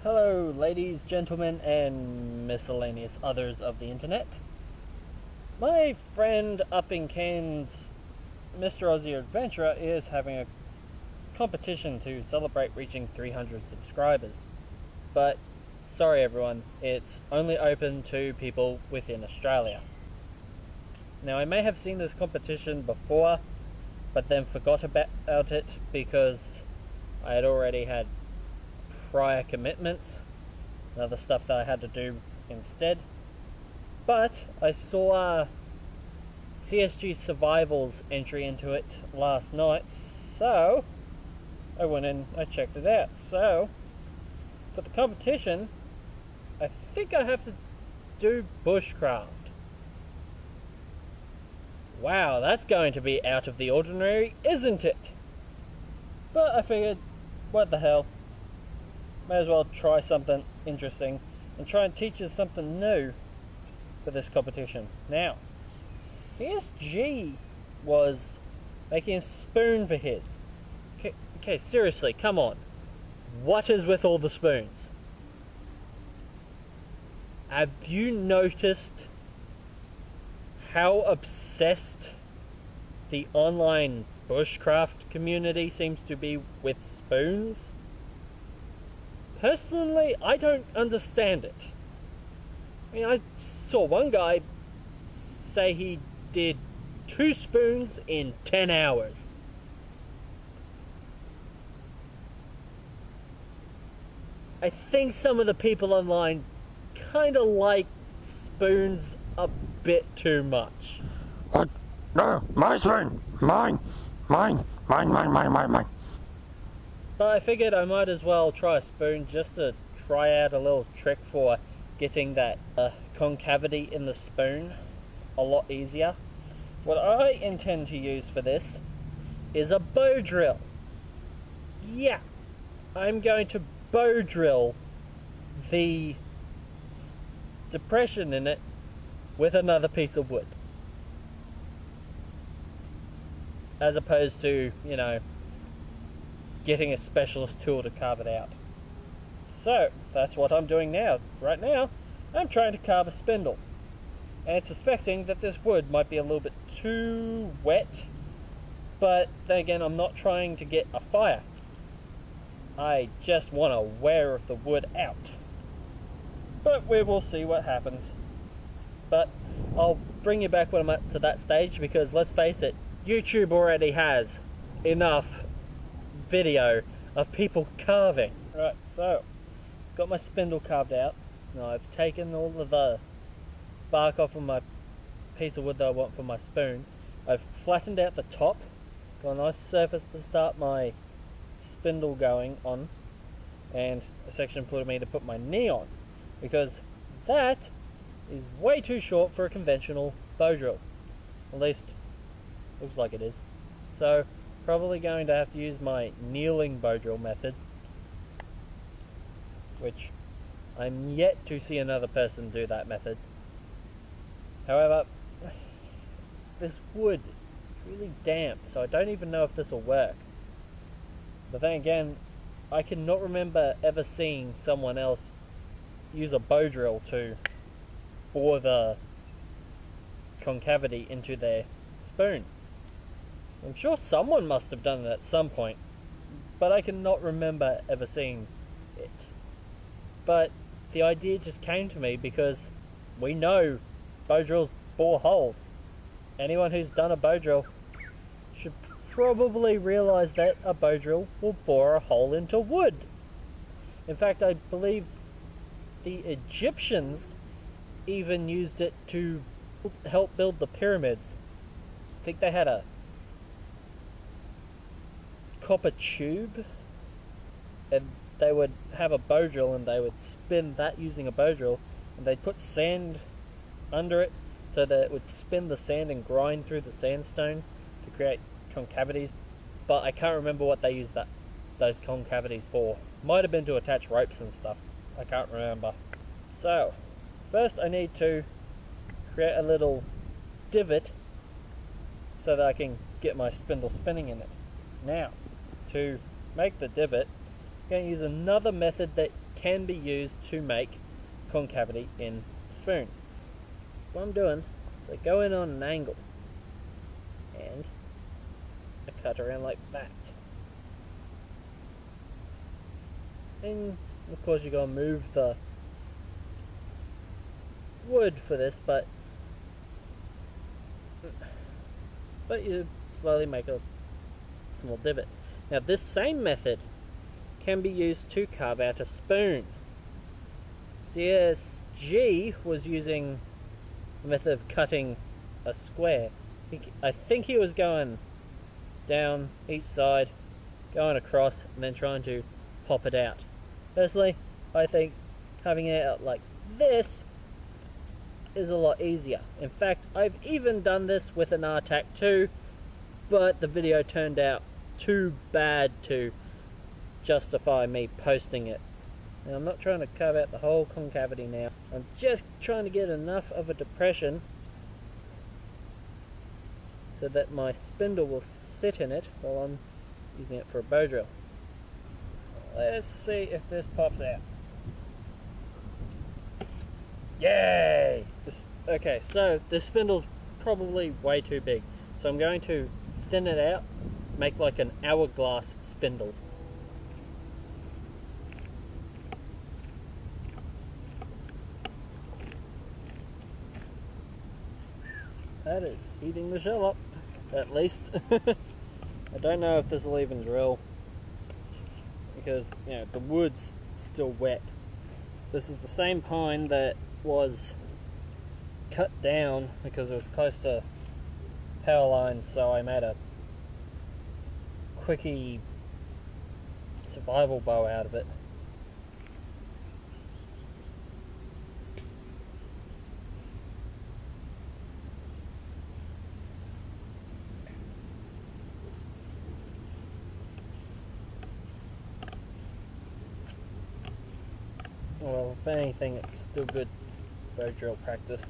Hello ladies, gentlemen, and miscellaneous others of the internet. My friend up in Cairns, Mr. Aussie Adventurer, is having a competition to celebrate reaching 300 subscribers. But, sorry everyone, it's only open to people within Australia. Now I may have seen this competition before, but then forgot about it because I had already had prior commitments and other stuff that I had to do instead. But I saw CSG Survival's entry into it last night, so I went in, I checked it out. So for the competition, I think I have to do Bushcraft. Wow, that's going to be out of the ordinary, isn't it? But I figured, what the hell, may as well try something interesting and try and teach us something new for this competition. Now, CSG was making a spoon for his. Okay, seriously, come on. What is with all the spoons? Have you noticed how obsessed the online bushcraft community seems to be with spoons? Personally, I don't understand it. I mean, I saw one guy say he did 2 spoons in 10 hours. I think some of the people online kind of like spoons a bit too much. No, my spoon! Mine! But I figured I might as well try a spoon just to try out a little trick for getting that concavity in the spoon a lot easier. What I intend to use for this is a bow drill. Yeah, I'm going to bow drill the depression in it with another piece of wood, as opposed to, you know, getting a specialist tool to carve it out. So that's what I'm doing now. Right now I'm trying to carve a spindle, and suspecting that this wood might be a little bit too wet, but then again, I'm not trying to get a fire. I just want to wear the wood out. But we will see what happens. But I'll bring you back when I'm up to that stage, because let's face it, YouTube already has enough video of people carving. Right, so got my spindle carved out. Now I've taken all of the bark off of my piece of wood that I want for my spoon. I've flattened out the top, got a nice surface to start my spindle going on, and a section for me to put my knee on, because that is way too short for a conventional bow drill. At least looks like it is. So probably going to have to use my kneeling bow drill method, which I'm yet to see another person do that method. However, this wood is really damp, so I don't even know if this will work. But then again, I cannot remember ever seeing someone else use a bow drill to bore the concavity into their spoon. I'm sure someone must have done it at some point, but I cannot remember ever seeing it. But the idea just came to me because we know bow drills bore holes. Anyone who's done a bow drill should probably realize that a bow drill will bore a hole into wood. In fact, I believe the Egyptians even used it to help build the pyramids. I think they had a copper tube, and they would have a bow drill and they would spin that using a bow drill, and they'd put sand under it so that it would spin the sand and grind through the sandstone to create concavities. But I can't remember what they used those concavities for. Might have been to attach ropes and stuff. I can't remember. So first I need to create a little divot so that I can get my spindle spinning in it. Now, to make the divot, I'm going to use another method that can be used to make concavity in spoon. What I'm doing is I go in on an angle and I cut around like that. And of course you gotta move the wood for this, but you slowly make a small divot. Now this same method can be used to carve out a spoon. CSG was using the method of cutting a square. I think he was going down each side, going across, and then trying to pop it out. Personally, I think carving it out like this is a lot easier. In fact, I've even done this with an RTAC too, but the video turned out too bad to justify me posting it. Now I'm not trying to carve out the whole concavity now. I'm just trying to get enough of a depression so that my spindle will sit in it while I'm using it for a bow drill. Let's see if this pops out. Yay! Okay, so this spindle's probably way too big. So I'm going to thin it out, make like an hourglass spindle. That is heating the shell up, at least. I don't know if this will even drill, because you know the wood's still wet. This is the same pine that was cut down because it was close to power lines, so I made a quickie survival bow out of it. Well, if anything, it's still good bow drill practice.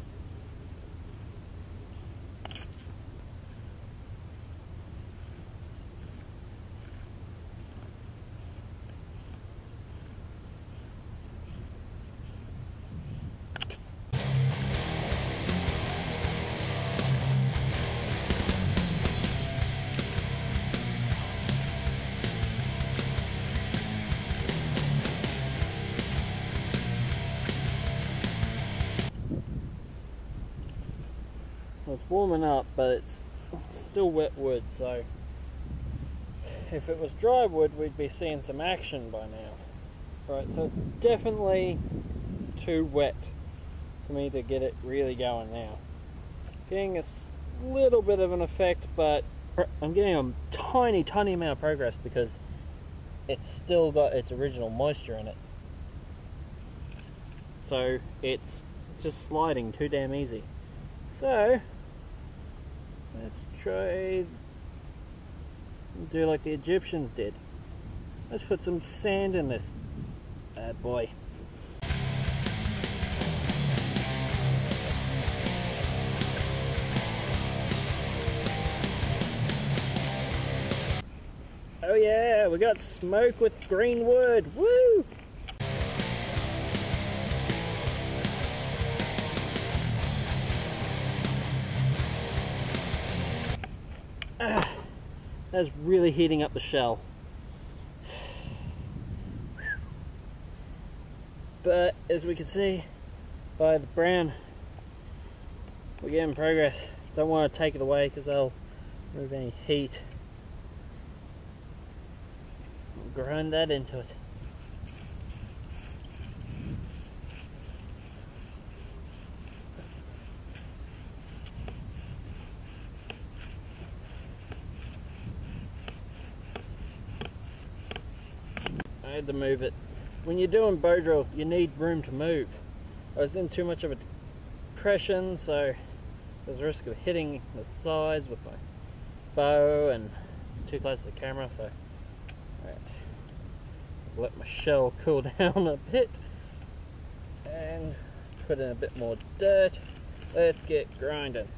It's warming up, but it's still wet wood, so if it was dry wood we'd be seeing some action by now. Right, so it's definitely too wet for me to get it really going now. Getting a little bit of an effect, but I'm getting a tiny amount of progress because it's still got its original moisture in it. So it's just sliding too damn easy. So let's try do like the Egyptians did. Let's put some sand in this bad boy. Oh yeah, we got smoke with green wood. Woo! That's really heating up the shell. But as we can see by the brown, we're getting progress. Don't want to take it away because they'll remove any heat. We'll grind that into it. I had to move it. When you're doing bow drill, you need room to move. I was in too much of a depression, so there's a risk of hitting the sides with my bow, and it's too close to the camera, so right. Let my shell cool down a bit and put in a bit more dirt. Let's get grinding.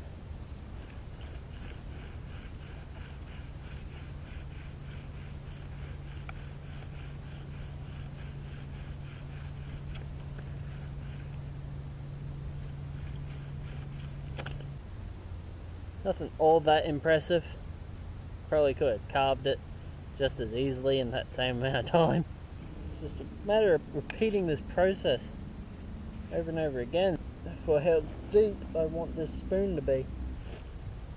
Nothing all that impressive. Probably could have carved it just as easily in that same amount of time. It's just a matter of repeating this process over and over again for how deep I want this spoon to be.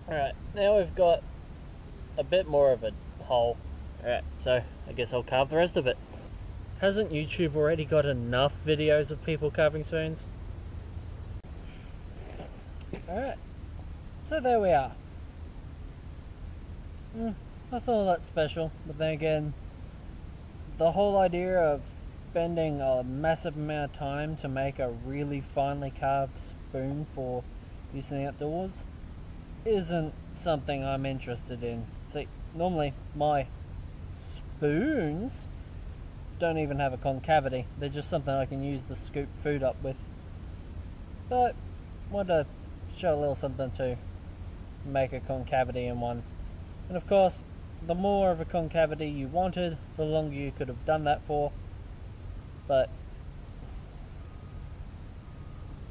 Alright, now we've got a bit more of a hole. Alright, so I guess I'll carve the rest of it. Hasn't YouTube already got enough videos of people carving spoons? Alright, so there we are. Nothing all that special, but then again, the whole idea of spending a massive amount of time to make a really finely carved spoon for use in the outdoors isn't something I'm interested in. See, normally my spoons don't even have a concavity. They're just something I can use to scoop food up with. But I wanted to show a little something to make a concavity in one. And of course, the more of a concavity you wanted, the longer you could have done that for. But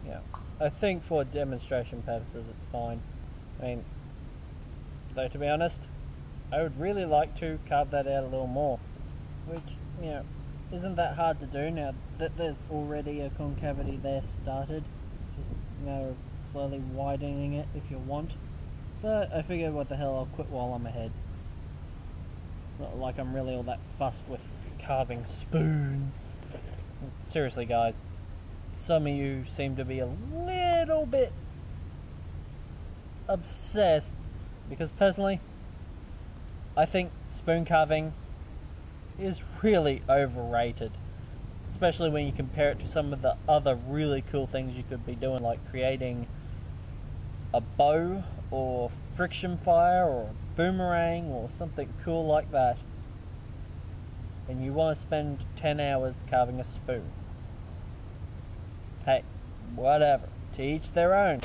yeah, I think for demonstration purposes it's fine. I mean, though to be honest, I would really like to carve that out a little more, which, you know, isn't that hard to do now that there's already a concavity there started. Just, you know, slowly widening it if you want. But I figured, what the hell, I'll quit while I'm ahead. Not like I'm really all that fussed with carving spoons. Seriously guys, some of you seem to be a little bit obsessed, because personally I think spoon carving is really overrated, especially when you compare it to some of the other really cool things you could be doing, like creating a bow or friction fire or a boomerang or something cool like that, and you want to spend 10 hours carving a spoon. Hey, whatever, to each their own.